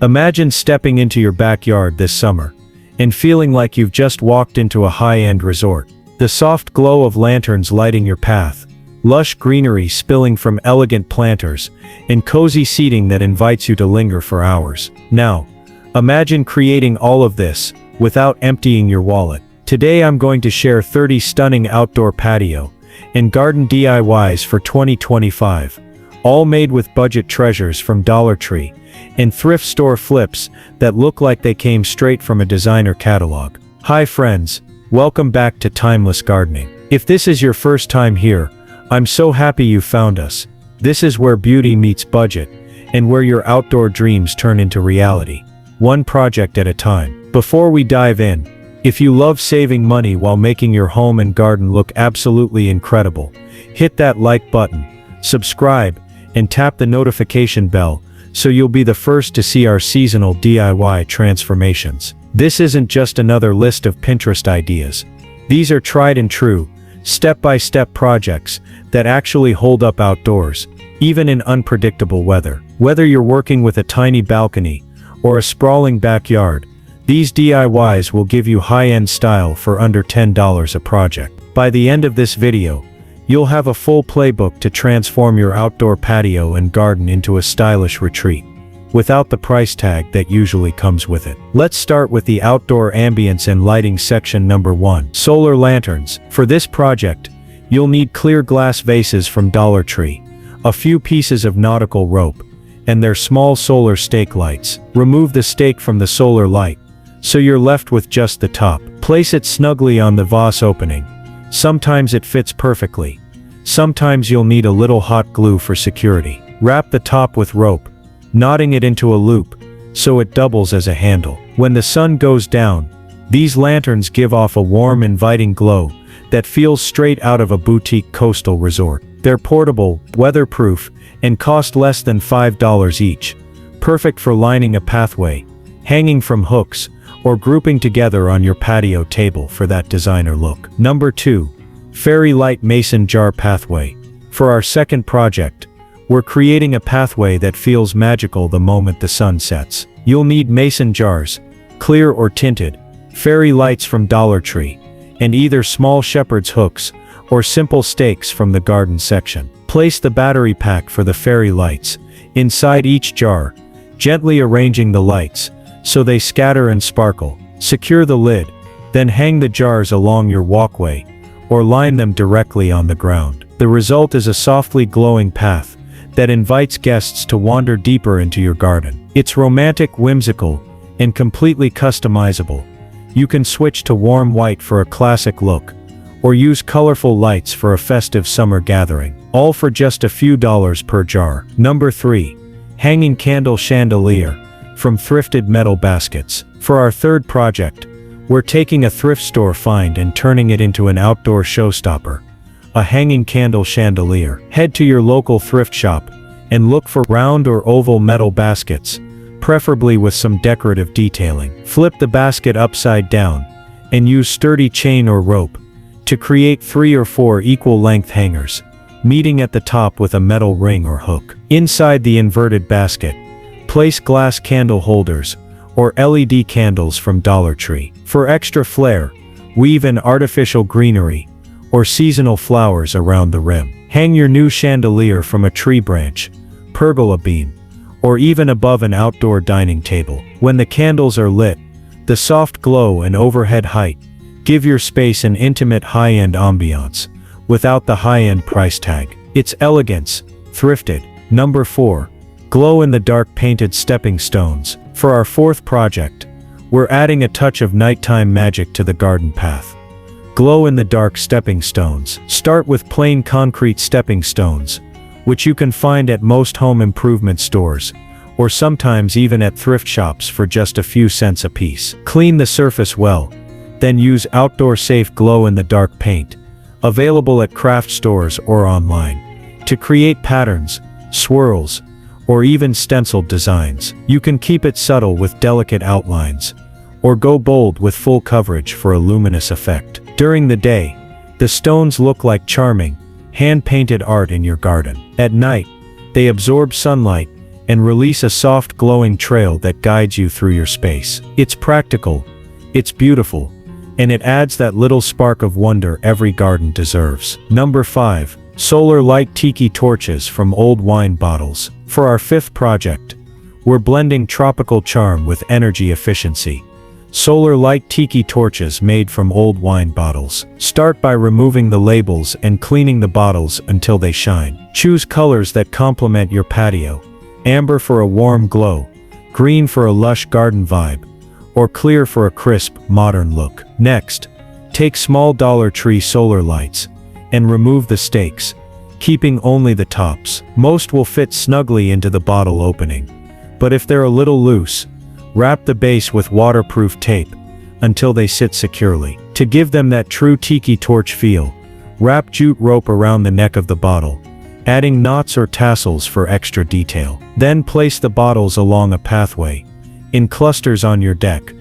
Imagine stepping into your backyard this summer and feeling like you've just walked into a high-end resort. The soft glow of lanterns lighting your path, lush greenery spilling from elegant planters, and cozy seating that invites you to linger for hours. Now, imagine creating all of this without emptying your wallet. Today I'm going to share 30 stunning outdoor patio and garden DIYs for 2025, all made with budget treasures from Dollar Tree and thrift store flips that look like they came straight from a designer catalog. Hi friends, welcome back to Timeless Gardening. If this is your first time here, I'm so happy you found us. This is where beauty meets budget, and where your outdoor dreams turn into reality, one project at a time. Before we dive in, if you love saving money while making your home and garden look absolutely incredible, hit that like button, subscribe, and tap the notification bell so you'll be the first to see our seasonal DIY transformations. This isn't just another list of Pinterest ideas. These are tried and true, step-by-step projects that actually hold up outdoors, even in unpredictable weather. Whether you're working with a tiny balcony or a sprawling backyard, these DIYs will give you high-end style for under $10 a project. By the end of this video, you'll have a full playbook to transform your outdoor patio and garden into a stylish retreat, without the price tag that usually comes with it. Let's start with the outdoor ambience and lighting section. Number 1. Solar lanterns. For this project, you'll need clear glass vases from Dollar Tree, a few pieces of nautical rope, and their small solar stake lights. Remove the stake from the solar light, so you're left with just the top. Place it snugly on the vase opening. Sometimes it fits perfectly. Sometimes you'll need a little hot glue for security. Wrap the top with rope, knotting it into a loop, so it doubles as a handle. When the sun goes down, these lanterns give off a warm, inviting glow that feels straight out of a boutique coastal resort. They're portable, weatherproof, and cost less than $5 each. Perfect for lining a pathway, hanging from hooks, or grouping together on your patio table for that designer look. Number 2. Fairy Light Mason Jar Pathway. For our second project, we're creating a pathway that feels magical the moment the sun sets. You'll need mason jars, clear or tinted, fairy lights from Dollar Tree, and either small shepherd's hooks or simple stakes from the garden section. Place the battery pack for the fairy lights inside each jar, gently arranging the lights so they scatter and sparkle. Secure the lid, then hang the jars along your walkway or line them directly on the ground. The result is a softly glowing path that invites guests to wander deeper into your garden. It's romantic, whimsical, and completely customizable. You can switch to warm white for a classic look, or use colorful lights for a festive summer gathering, all for just a few dollars per jar. Number 3. Hanging Candle Chandelier from Thrifted Metal Baskets. For our third project, we're taking a thrift store find and turning it into an outdoor showstopper, a hanging candle chandelier. Head to your local thrift shop and look for round or oval metal baskets, preferably with some decorative detailing. Flip the basket upside down and use sturdy chain or rope to create 3 or 4 equal length hangers, meeting at the top with a metal ring or hook. Inside the inverted basket, place glass candle holders or LED candles from Dollar Tree. For extra flair, weave in artificial greenery or seasonal flowers around the rim. Hang your new chandelier from a tree branch, pergola beam, or even above an outdoor dining table. When the candles are lit, the soft glow and overhead height give your space an intimate high-end ambiance, without the high-end price tag. It's elegance, thrifted. Number 4. Glow-in-the-dark painted stepping stones. For our fourth project, we're adding a touch of nighttime magic to the garden path. Glow-in-the-dark stepping stones. Start with plain concrete stepping stones, which you can find at most home improvement stores, or sometimes even at thrift shops for just a few cents a piece. Clean the surface well, then use outdoor-safe glow-in-the-dark paint, available at craft stores or online, to create patterns, swirls, or even stenciled designs. You can keep it subtle with delicate outlines, or go bold with full coverage for a luminous effect. During the day, the stones look like charming, hand-painted art in your garden. At night, they absorb sunlight, and release a soft glowing trail that guides you through your space. It's practical, it's beautiful, and it adds that little spark of wonder every garden deserves. Number 5. Solar light tiki torches from old wine bottles. For our 5th project, we're blending tropical charm with energy efficiency. Solar light tiki torches made from old wine bottles. Start by removing the labels and cleaning the bottles until they shine. Choose colors that complement your patio. Amber for a warm glow, green for a lush garden vibe, or clear for a crisp, modern look. Next, take small Dollar Tree solar lights and remove the stakes, keeping only the tops. Most will fit snugly into the bottle opening, but if they're a little loose, wrap the base with waterproof tape until they sit securely. To give them that true tiki torch feel, wrap jute rope around the neck of the bottle, adding knots or tassels for extra detail. Then place the bottles along a pathway, in clusters on your deck,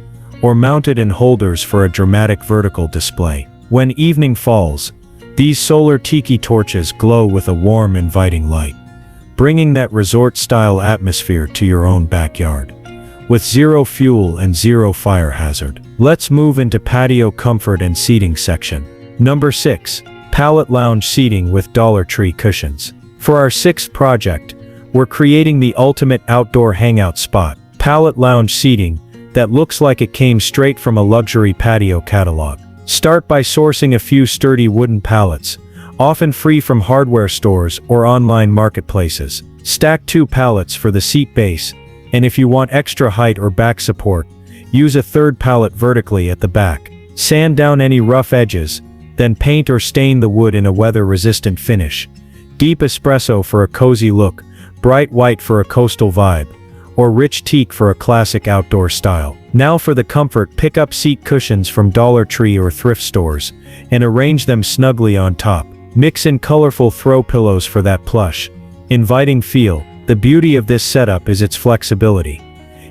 or mounted in holders for a dramatic vertical display. When evening falls, these solar tiki torches glow with a warm, inviting light, bringing that resort-style atmosphere to your own backyard. With zero fuel and zero fire hazard. Let's move into patio comfort and seating section. Number 6. Pallet lounge seating with Dollar Tree cushions. For our 6th project, we're creating the ultimate outdoor hangout spot. Pallet lounge seating that looks like it came straight from a luxury patio catalog. Start by sourcing a few sturdy wooden pallets, often free from hardware stores or online marketplaces. Stack 2 pallets for the seat base, and if you want extra height or back support, use a 3rd pallet vertically at the back. Sand down any rough edges, then paint or stain the wood in a weather-resistant finish. Deep espresso for a cozy look, bright white for a coastal vibe, or rich teak for a classic outdoor style. Now for the comfort, pick up seat cushions from Dollar Tree or thrift stores, and arrange them snugly on top. Mix in colorful throw pillows for that plush, inviting feel. The beauty of this setup is its flexibility.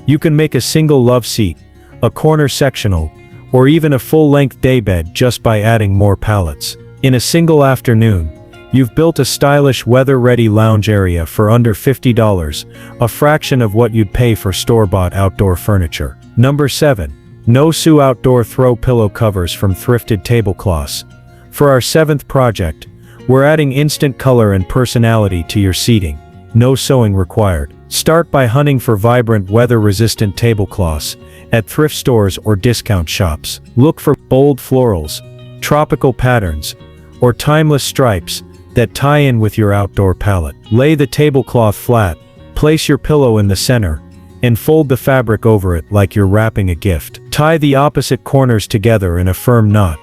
You can make a single love seat, a corner sectional, or even a full-length daybed just by adding more pallets. In a single afternoon, you've built a stylish weather-ready lounge area for under $50, a fraction of what you'd pay for store-bought outdoor furniture. Number 7. No-Sew outdoor throw pillow covers from thrifted tablecloths. For our 7th project, we're adding instant color and personality to your seating. No sewing required. Start by hunting for vibrant weather-resistant tablecloths at thrift stores or discount shops. Look for bold florals, tropical patterns, or timeless stripes that tie in with your outdoor palette. Lay the tablecloth flat, place your pillow in the center, and fold the fabric over it like you're wrapping a gift. Tie the opposite corners together in a firm knot,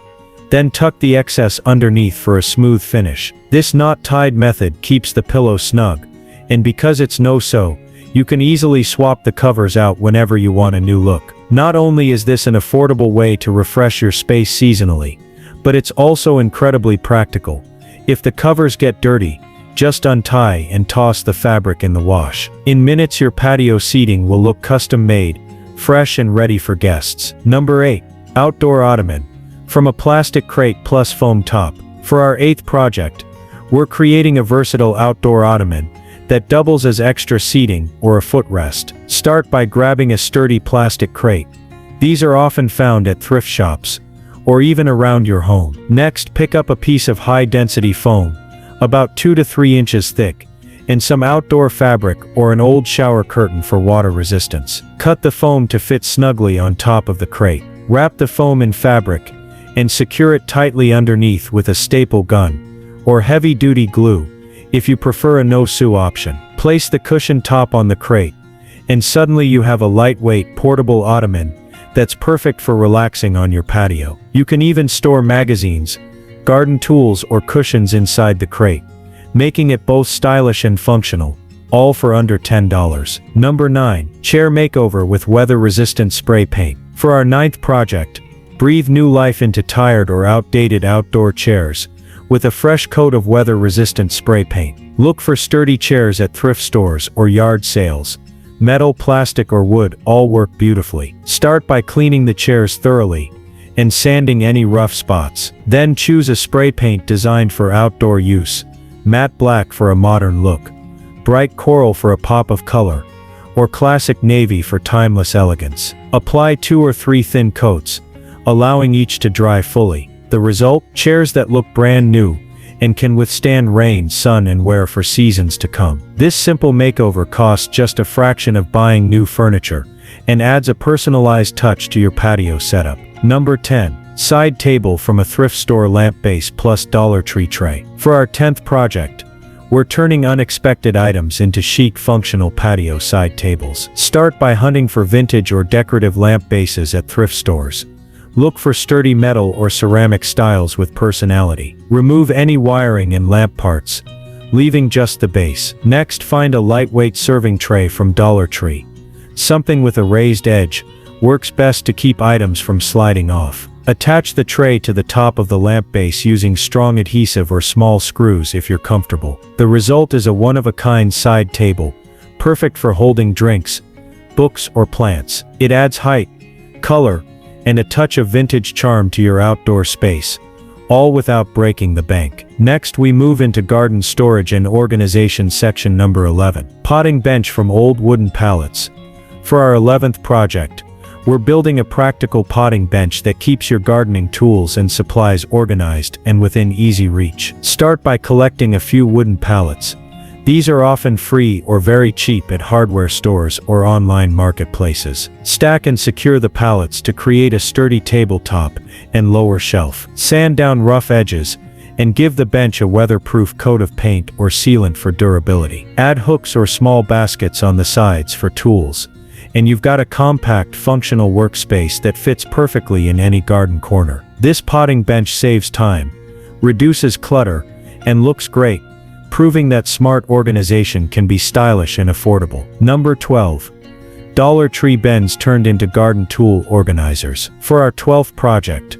then tuck the excess underneath for a smooth finish. This knot-tied method keeps the pillow snug, and because it's no-sew, you can easily swap the covers out whenever you want a new look. Not only is this an affordable way to refresh your space seasonally, but it's also incredibly practical. If the covers get dirty, just untie and toss the fabric in the wash. In minutes, your patio seating will look custom-made, fresh and ready for guests. Number 8. Outdoor ottoman. From a plastic crate plus foam top. For our 8th project, we're creating a versatile outdoor ottoman that doubles as extra seating or a footrest. Start by grabbing a sturdy plastic crate. These are often found at thrift shops, or even around your home. Next, pick up a piece of high-density foam, about 2 to 3 inches thick, and some outdoor fabric or an old shower curtain for water resistance. Cut the foam to fit snugly on top of the crate. Wrap the foam in fabric, and secure it tightly underneath with a staple gun, or heavy-duty glue, if you prefer a no-sew option. Place the cushion top on the crate, and suddenly you have a lightweight, portable ottoman that's perfect for relaxing on your patio. You can even store magazines, garden tools, or cushions inside the crate, making it both stylish and functional, all for under $10. Number 9. Chair makeover with weather-resistant spray paint. For our 9th project, breathe new life into tired or outdated outdoor chairs with a fresh coat of weather-resistant spray paint. Look for sturdy chairs at thrift stores or yard sales. Metal, plastic, or wood all work beautifully. Start by cleaning the chairs thoroughly and sanding any rough spots. Then choose a spray paint designed for outdoor use. Matte black for a modern look, bright coral for a pop of color, or classic navy for timeless elegance. Apply 2 or 3 thin coats, allowing each to dry fully. The result? Chairs that look brand new and can withstand rain, sun, and wear for seasons to come. This simple makeover costs just a fraction of buying new furniture and adds a personalized touch to your patio setup. Number 10. Side table from a thrift store lamp base plus Dollar Tree tray. For our 10th project, we're turning unexpected items into chic functional patio side tables. Start by hunting for vintage or decorative lamp bases at thrift stores. Look for sturdy metal or ceramic styles with personality. Remove any wiring and lamp parts, leaving just the base. Next, find a lightweight serving tray from Dollar Tree. Something with a raised edge works best to keep items from sliding off. Attach the tray to the top of the lamp base using strong adhesive or small screws if you're comfortable. The result is a one-of-a-kind side table, perfect for holding drinks, books, or plants. It adds height, color, and a touch of vintage charm to your outdoor space, all without breaking the bank. Next, we move into garden storage and organization section number 11. Potting bench from old wooden pallets. For our 11th project, we're building a practical potting bench that keeps your gardening tools and supplies organized and within easy reach. Start by collecting a few wooden pallets. These are often free or very cheap at hardware stores or online marketplaces. Stack and secure the pallets to create a sturdy tabletop and lower shelf. Sand down rough edges and give the bench a weatherproof coat of paint or sealant for durability. Add hooks or small baskets on the sides for tools, and you've got a compact, functional workspace that fits perfectly in any garden corner. This potting bench saves time, reduces clutter, and looks great, proving that smart organization can be stylish and affordable. Number 12. Dollar Tree bins turned into garden tool organizers. For our 12th project,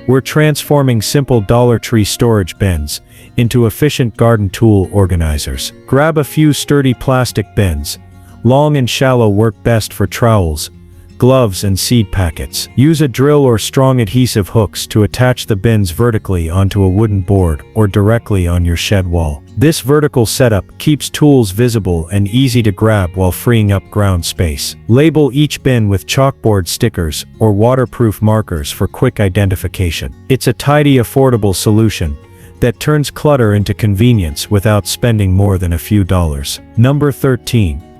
we're transforming simple Dollar Tree storage bins into efficient garden tool organizers. Grab a few sturdy plastic bins. Long and shallow work best for trowels, gloves, and seed packets. Use a drill or strong adhesive hooks to attach the bins vertically onto a wooden board or directly on your shed wall. This vertical setup keeps tools visible and easy to grab while freeing up ground space. Label each bin with chalkboard stickers or waterproof markers for quick identification. It's a tidy, affordable solution that turns clutter into convenience without spending more than a few dollars. Number 13.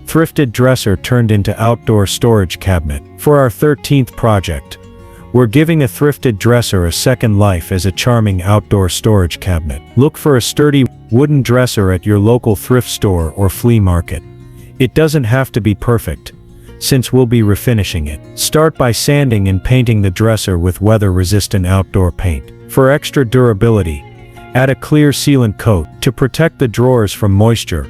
Thrifted dresser turned into outdoor storage cabinet. For our 13th project, we're giving a thrifted dresser a second life as a charming outdoor storage cabinet. Look for a sturdy wooden dresser at your local thrift store or flea market. It doesn't have to be perfect, since we'll be refinishing it. Start by sanding and painting the dresser with weather-resistant outdoor paint. For extra durability, add a clear sealant coat. To protect the drawers from moisture,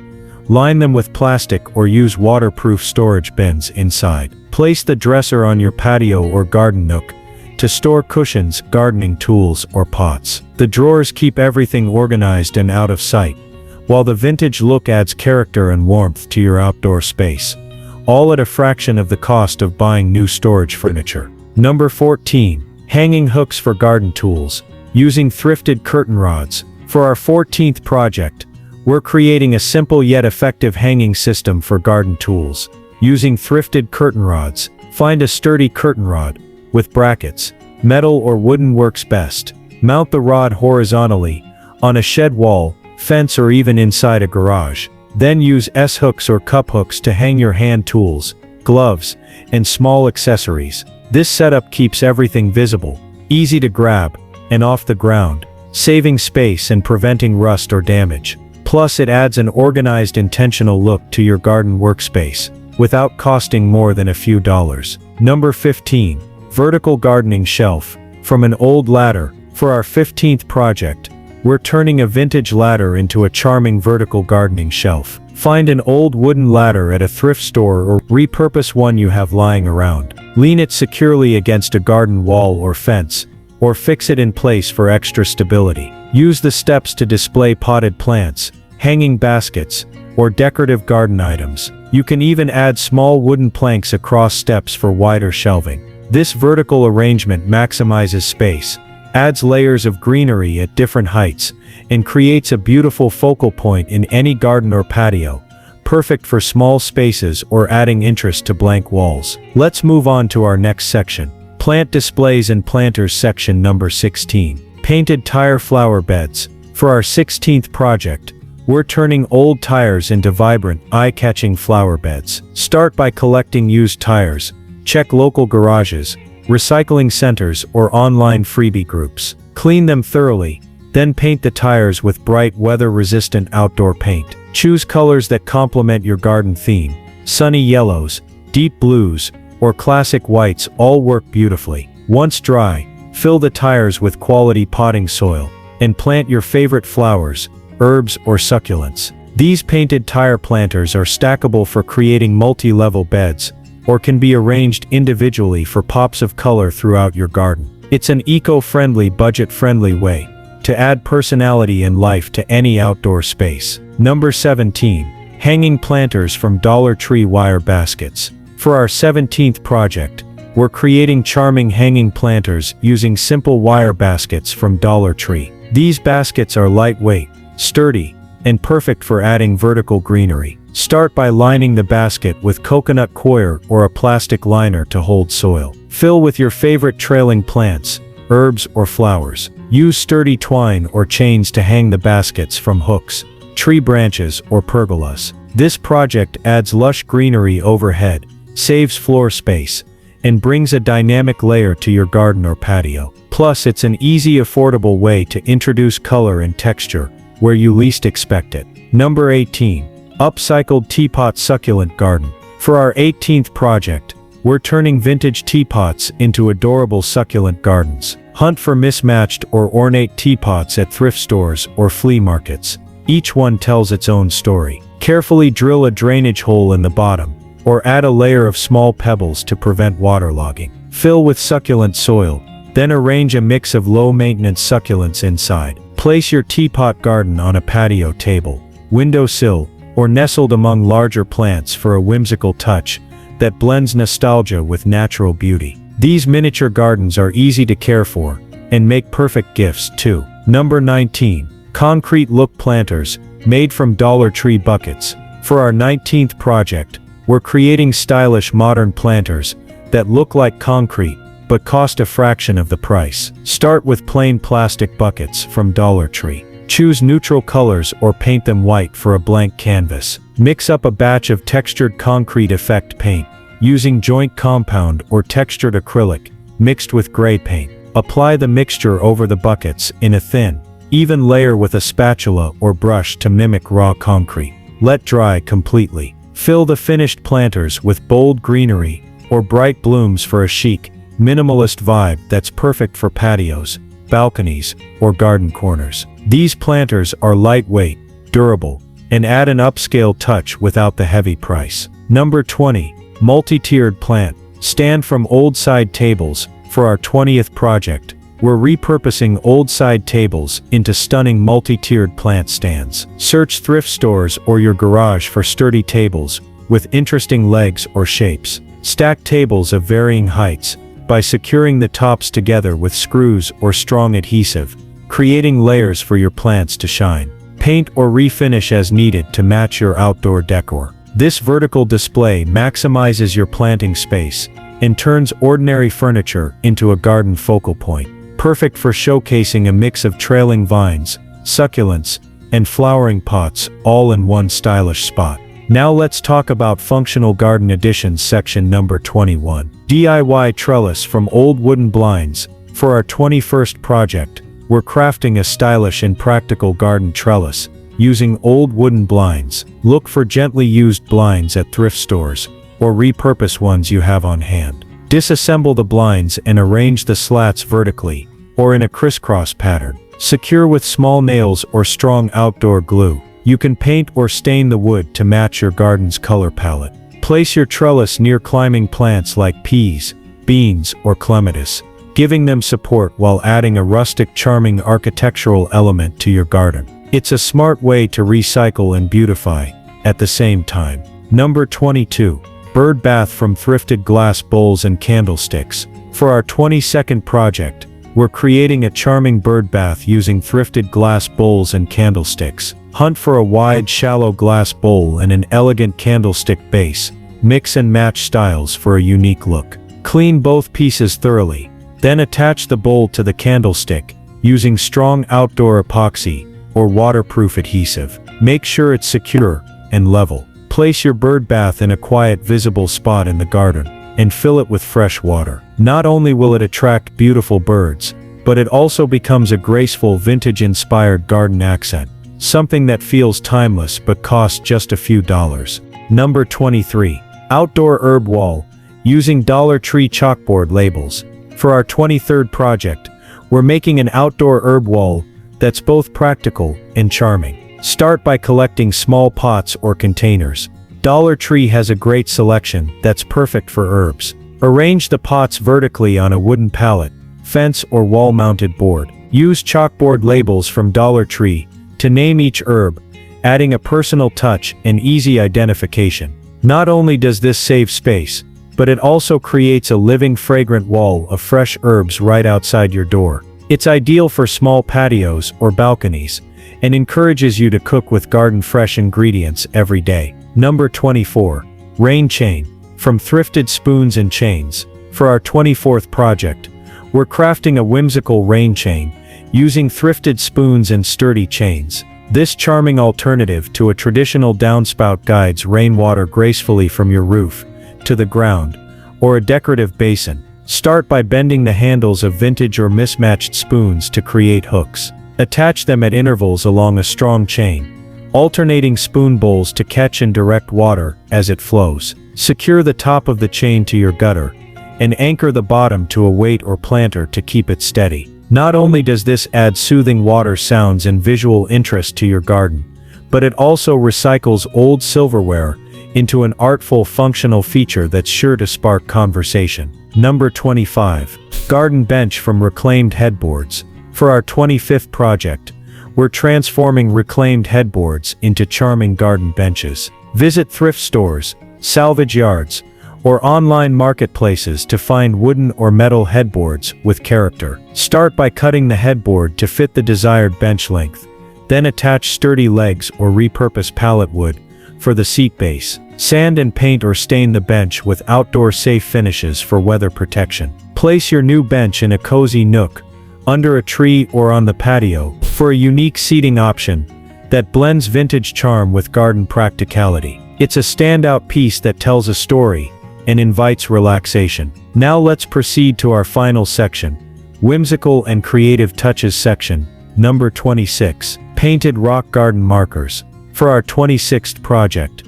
line them with plastic or use waterproof storage bins inside. Place the dresser on your patio or garden nook to store cushions, gardening tools, or pots. The drawers keep everything organized and out of sight, while the vintage look adds character and warmth to your outdoor space, all at a fraction of the cost of buying new storage furniture. Number 14. Hanging hooks for garden tools. Using thrifted curtain rods. For our 14th project, we're creating a simple yet effective hanging system for garden tools. Using thrifted curtain rods, find a sturdy curtain rod with brackets. Metal or wooden works best. Mount the rod horizontally on a shed wall, fence, or even inside a garage. Then use S-hooks or cup hooks to hang your hand tools, gloves, and small accessories. This setup keeps everything visible, easy to grab, and off the ground, saving space and preventing rust or damage. Plus, it adds an organized, intentional look to your garden workspace, without costing more than a few dollars. Number 15. Vertical gardening shelf. From an old ladder. For our 15th project, we're turning a vintage ladder into a charming vertical gardening shelf. Find an old wooden ladder at a thrift store or repurpose one you have lying around. Lean it securely against a garden wall or fence, or fix it in place for extra stability. Use the steps to display potted plants, hanging baskets, or decorative garden items. You can even add small wooden planks across steps for wider shelving. This vertical arrangement maximizes space adds layers of greenery at different heights, and creates a beautiful focal point in any garden or patio, perfect for small spaces or adding interest to blank walls. Let's move on to our next section. Plant displays and planters section number 16. Painted tire flower beds. For our 16th project, we're turning old tires into vibrant, eye-catching flower beds. Start by collecting used tires. Check local garages, recycling centers, or online freebie groups. Clean them thoroughly, then paint the tires with bright weather-resistant outdoor paint. Choose colors that complement your garden theme. Sunny yellows, deep blues, or classic whites all work beautifully. Once dry, fill the tires with quality potting soil, and plant your favorite flowers, herbs, or succulents. These painted tire planters are stackable for creating multi-level beds, or can be arranged individually for pops of color throughout your garden. It's an eco-friendly, budget-friendly way to add personality and life to any outdoor space. Number 17. Hanging planters from Dollar Tree wire baskets. For our 17th project, we're creating charming hanging planters using simple wire baskets from Dollar Tree. These baskets are lightweight, sturdy, and perfect for adding vertical greenery. Start by lining the basket with coconut coir or a plastic liner to hold soil. Fill with your favorite trailing plants, herbs, or flowers. Use sturdy twine or chains to hang the baskets from hooks, tree branches, or pergolas. This project adds lush greenery overhead, saves floor space, and brings a dynamic layer to your garden or patio. Plus, it's an easy, affordable way to introduce color and texture where you least expect it. Number 18. Upcycled teapot succulent garden. For our 18th project, we're turning vintage teapots into adorable succulent gardens. Hunt for mismatched or ornate teapots at thrift stores or flea markets. Each one tells its own story. Carefully drill a drainage hole in the bottom, or add a layer of small pebbles to prevent waterlogging. Fill with succulent soil, then arrange a mix of low-maintenance succulents inside. Place your teapot garden on a patio table, windowsill, or nestled among larger plants for a whimsical touch that blends nostalgia with natural beauty. These miniature gardens are easy to care for and make perfect gifts too. Number 19. Concrete look planters, made from Dollar Tree buckets. For our 19th project, we're creating stylish modern planters that look like concrete but cost a fraction of the price. Start with plain plastic buckets from Dollar Tree. Choose neutral colors or paint them white for a blank canvas. Mix up a batch of textured concrete effect paint, using joint compound or textured acrylic, mixed with gray paint. Apply the mixture over the buckets in a thin, even layer with a spatula or brush to mimic raw concrete. Let dry completely. Fill the finished planters with bold greenery or bright blooms for a chic, minimalist vibe that's perfect for patios, balconies, or garden corners. These planters are lightweight, durable, and add an upscale touch without the heavy price. Number 20. Multi-tiered plant stand from old side tables. For our 20th project, we're repurposing old side tables into stunning multi-tiered plant stands. Search thrift stores or your garage for sturdy tables with interesting legs or shapes. Stack tables of varying heights by securing the tops together with screws or strong adhesive, creating layers for your plants to shine. Paint or refinish as needed to match your outdoor decor. This vertical display maximizes your planting space and turns ordinary furniture into a garden focal point. Perfect for showcasing a mix of trailing vines, succulents, and flowering pots all in one stylish spot. Now let's talk about functional garden additions section number 21. DIY trellis from old wooden blinds. For our 21st project, we're crafting a stylish and practical garden trellis using old wooden blinds. Look for gently used blinds at thrift stores or repurpose ones you have on hand. Disassemble the blinds and arrange the slats vertically or in a crisscross pattern. Secure with small nails or strong outdoor glue. You can paint or stain the wood to match your garden's color palette. Place your trellis near climbing plants like peas, beans, or clematis, giving them support while adding a rustic, charming architectural element to your garden. It's a smart way to recycle and beautify at the same time. Number 22. Bird bath from thrifted glass bowls and candlesticks. For our 22nd project, we're creating a charming bird bath using thrifted glass bowls and candlesticks. Hunt for a wide, shallow glass bowl and an elegant candlestick base. Mix and match styles for a unique look. Clean both pieces thoroughly. Then attach the bowl to the candlestick, using strong outdoor epoxy or waterproof adhesive. Make sure it's secure and level. Place your bird bath in a quiet, visible spot in the garden, and fill it with fresh water. Not only will it attract beautiful birds, but it also becomes a graceful, vintage-inspired garden accent. Something that feels timeless but costs just a few dollars. Number 23. Outdoor herb wall, using Dollar Tree chalkboard labels. For our 23rd project, we're making an outdoor herb wall that's both practical and charming. Start by collecting small pots or containers. Dollar Tree has a great selection that's perfect for herbs. Arrange the pots vertically on a wooden pallet, fence or wall-mounted board. Use chalkboard labels from Dollar Tree to name each herb, adding a personal touch and easy identification. Not only does this save space, but it also creates a living, fragrant wall of fresh herbs right outside your door. It's ideal for small patios or balconies, and encourages you to cook with garden-fresh ingredients every day. Number 24. Rain chain, from Thrifted Spoons and Chains. For our 24th project, we're crafting a whimsical rain chain, using thrifted spoons and sturdy chains. This charming alternative to a traditional downspout guides rainwater gracefully from your roof to the ground, or a decorative basin. Start by bending the handles of vintage or mismatched spoons to create hooks. Attach them at intervals along a strong chain, alternating spoon bowls to catch and direct water as it flows. Secure the top of the chain to your gutter, and anchor the bottom to a weight or planter to keep it steady. Not only does this add soothing water sounds and visual interest to your garden, but it also recycles old silverware into an artful, functional feature that's sure to spark conversation. Number 25. Garden bench from reclaimed headboards. For our 25th project, we're transforming reclaimed headboards into charming garden benches. Visit thrift stores, salvage yards, or online marketplaces to find wooden or metal headboards with character. Start by cutting the headboard to fit the desired bench length. Then attach sturdy legs or repurpose pallet wood for the seat base. Sand and paint or stain the bench with outdoor-safe finishes for weather protection. Place your new bench in a cozy nook, under a tree or on the patio, for a unique seating option that blends vintage charm with garden practicality. It's a standout piece that tells a story and invites relaxation. Now let's proceed to our final section, Whimsical and Creative Touches section. Number 26. Painted rock garden markers. For our 26th project,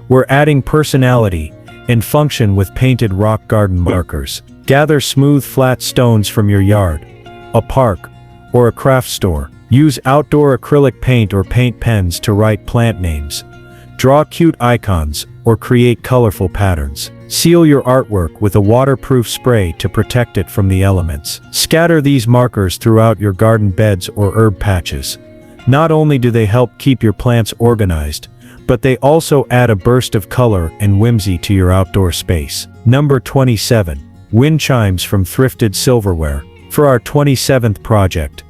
we're adding personality and function with painted rock garden markers. Gather smooth, flat stones from your yard, a park, or a craft store. Use outdoor acrylic paint or paint pens to write plant names. Draw cute icons or create colorful patterns. Seal your artwork with a waterproof spray to protect it from the elements. Scatter these markers throughout your garden beds or herb patches. Not only do they help keep your plants organized, but they also add a burst of color and whimsy to your outdoor space. Number 27. Wind chimes from thrifted silverware. For our 27th project,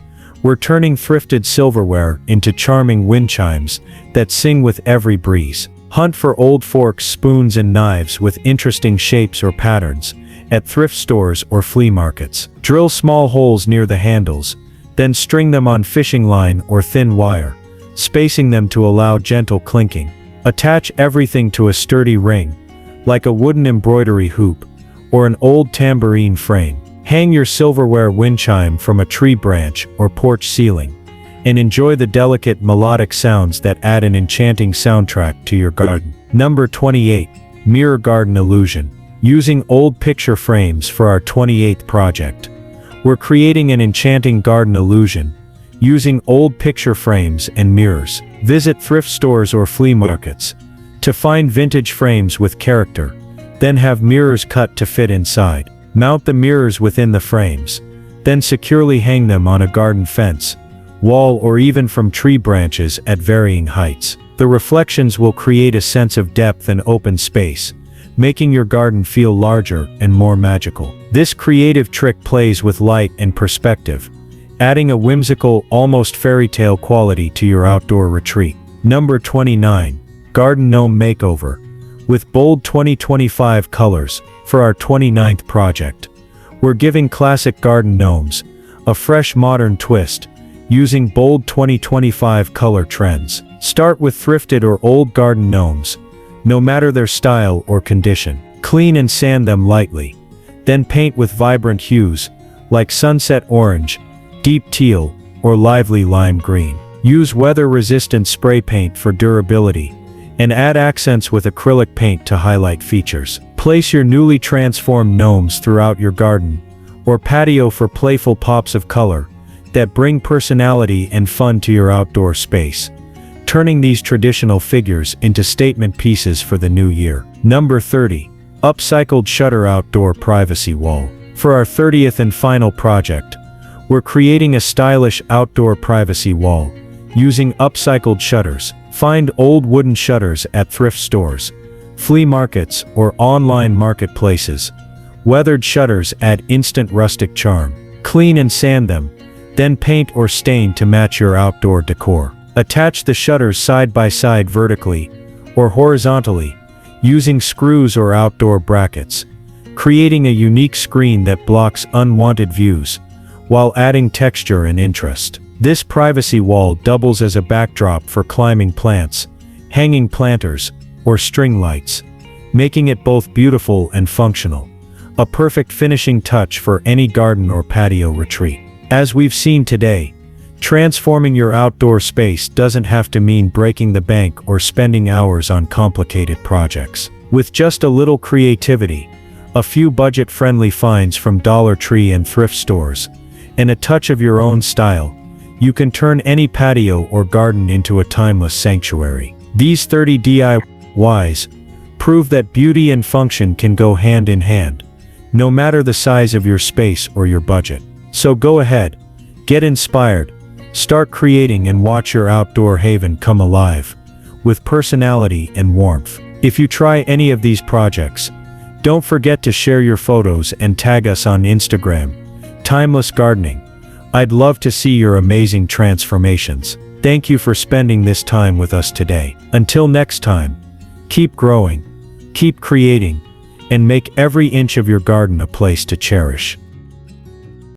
we're turning thrifted silverware into charming wind chimes that sing with every breeze. Hunt for old forks, spoons, and knives with interesting shapes or patterns at thrift stores or flea markets. Drill small holes near the handles, then string them on fishing line or thin wire, spacing them to allow gentle clinking. Attach everything to a sturdy ring, like a wooden embroidery hoop or an old tambourine frame. Hang your silverware wind chime from a tree branch or porch ceiling, and enjoy the delicate melodic sounds that add an enchanting soundtrack to your garden. Number 28. Mirror garden illusion. Using old picture frames for our 28th project, we're creating an enchanting garden illusion using old picture frames and mirrors. Visit thrift stores or flea markets to find vintage frames with character, then have mirrors cut to fit inside. Mount the mirrors within the frames, then securely hang them on a garden fence, wall, or even from tree branches at varying heights. The reflections will create a sense of depth and open space, making your garden feel larger and more magical. This creative trick plays with light and perspective, adding a whimsical, almost fairy tale quality to your outdoor retreat. Number 29. Garden Gnome Makeover. With bold 2025 colors for our 29th project, we're giving classic garden gnomes a fresh modern twist using bold 2025 color trends. Start with thrifted or old garden gnomes, no matter their style or condition. Clean and sand them lightly. Then paint with vibrant hues like sunset orange, deep teal, or lively lime green. Use weather-resistant spray paint for durability, and add accents with acrylic paint to highlight features. Place your newly transformed gnomes throughout your garden or patio for playful pops of color that bring personality and fun to your outdoor space, turning these traditional figures into statement pieces for the new year. Number 30. Upcycled Shutter Outdoor Privacy Wall. For our 30th and final project, we're creating a stylish outdoor privacy wall using upcycled shutters. Find old wooden shutters at thrift stores, flea markets, or online marketplaces. Weathered shutters add instant rustic charm. Clean and sand them, then paint or stain to match your outdoor decor. Attach the shutters side by side vertically or horizontally using screws or outdoor brackets, creating a unique screen that blocks unwanted views while adding texture and interest. This privacy wall doubles as a backdrop for climbing plants, hanging planters, or string lights, making it both beautiful and functional. A perfect finishing touch for any garden or patio retreat. As we've seen today, transforming your outdoor space doesn't have to mean breaking the bank or spending hours on complicated projects. With just a little creativity, a few budget-friendly finds from Dollar Tree and thrift stores, and a touch of your own style, you can turn any patio or garden into a timeless sanctuary. These 30 DIYs prove that beauty and function can go hand in hand, no matter the size of your space or your budget. So go ahead, get inspired, start creating, and watch your outdoor haven come alive with personality and warmth. If you try any of these projects, don't forget to share your photos and tag us on Instagram, Timeless Gardening. I'd love to see your amazing transformations. Thank you for spending this time with us today. Until next time, keep growing, keep creating, and make every inch of your garden a place to cherish.